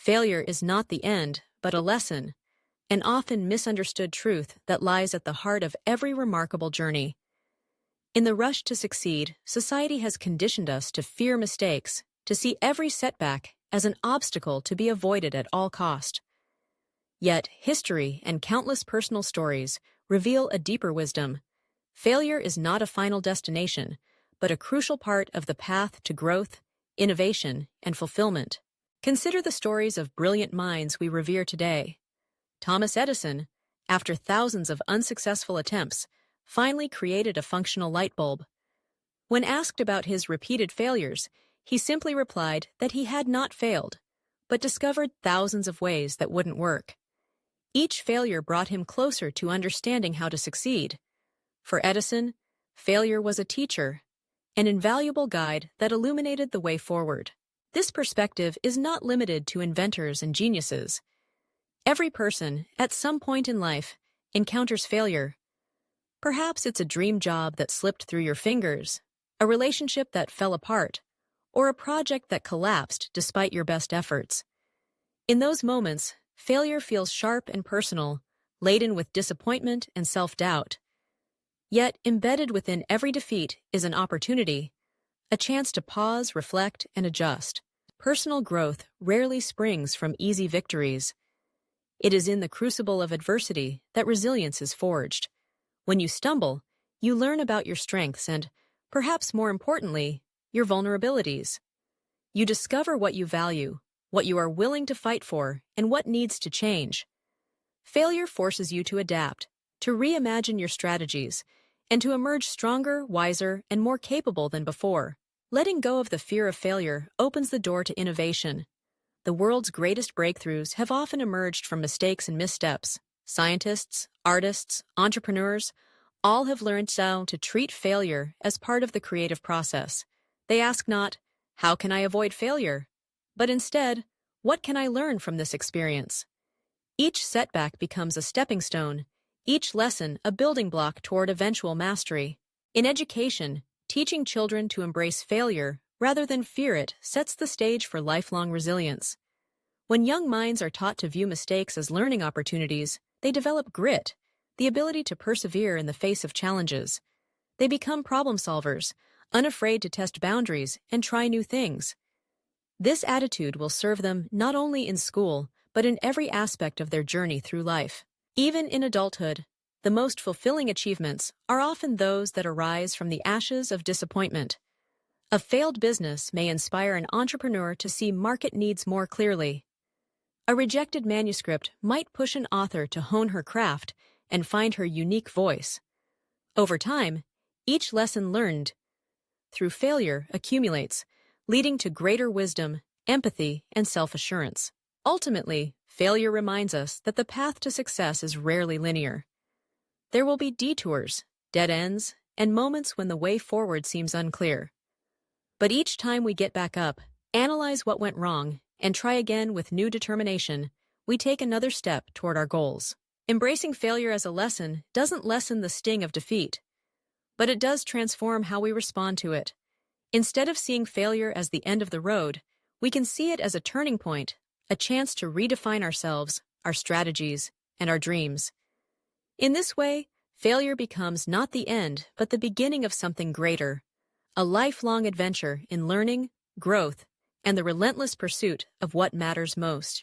Failure is not the end, but a lesson, an often misunderstood truth that lies at the heart of every remarkable journey. In the rush to succeed, society has conditioned us to fear mistakes, to see every setback as an obstacle to be avoided at all cost. Yet, history and countless personal stories reveal a deeper wisdom. Failure is not a final destination, but a crucial part of the path to growth, innovation, and fulfillment. Consider the stories of brilliant minds we revere today. Thomas Edison, after thousands of unsuccessful attempts, finally created a functional light bulb. When asked about his repeated failures, he simply replied that he had not failed, but discovered thousands of ways that wouldn't work. Each failure brought him closer to understanding how to succeed. For Edison, failure was a teacher, an invaluable guide that illuminated the way forward. This perspective is not limited to inventors and geniuses. Every person, at some point in life, encounters failure. Perhaps it's a dream job that slipped through your fingers, a relationship that fell apart, or a project that collapsed despite your best efforts. In those moments, failure feels sharp and personal, laden with disappointment and self-doubt. Yet, embedded within every defeat is an opportunity, a chance to pause, reflect, and adjust. Personal growth rarely springs from easy victories. It is in the crucible of adversity that resilience is forged. When you stumble, you learn about your strengths and, perhaps more importantly, your vulnerabilities. You discover what you value, what you are willing to fight for, and what needs to change. Failure forces you to adapt, to reimagine your strategies, and to emerge stronger, wiser, and more capable than before. Letting go of the fear of failure opens the door to innovation. The world's greatest breakthroughs have often emerged from mistakes and missteps. Scientists, artists, entrepreneurs, all have learned how to treat failure as part of the creative process. They ask not, "How can I avoid failure?" but instead, "What can I learn from this experience?" Each setback becomes a stepping stone, each lesson a building block toward eventual mastery. In education, teaching children to embrace failure rather than fear it sets the stage for lifelong resilience. When young minds are taught to view mistakes as learning opportunities, they develop grit, the ability to persevere in the face of challenges. They become problem solvers, unafraid to test boundaries and try new things. This attitude will serve them not only in school, but in every aspect of their journey through life. Even in adulthood, the most fulfilling achievements are often those that arise from the ashes of disappointment. A failed business may inspire an entrepreneur to see market needs more clearly. A rejected manuscript might push an author to hone her craft and find her unique voice. Over time, each lesson learned through failure accumulates, leading to greater wisdom, empathy, and self-assurance. Ultimately, failure reminds us that the path to success is rarely linear. There will be detours, dead ends, and moments when the way forward seems unclear. But each time we get back up, analyze what went wrong, and try again with new determination, we take another step toward our goals. Embracing failure as a lesson doesn't lessen the sting of defeat, but it does transform how we respond to it. Instead of seeing failure as the end of the road, we can see it as a turning point, a chance to redefine ourselves, our strategies, and our dreams. In this way, failure becomes not the end, but the beginning of something greater, a lifelong adventure in learning, growth, and the relentless pursuit of what matters most.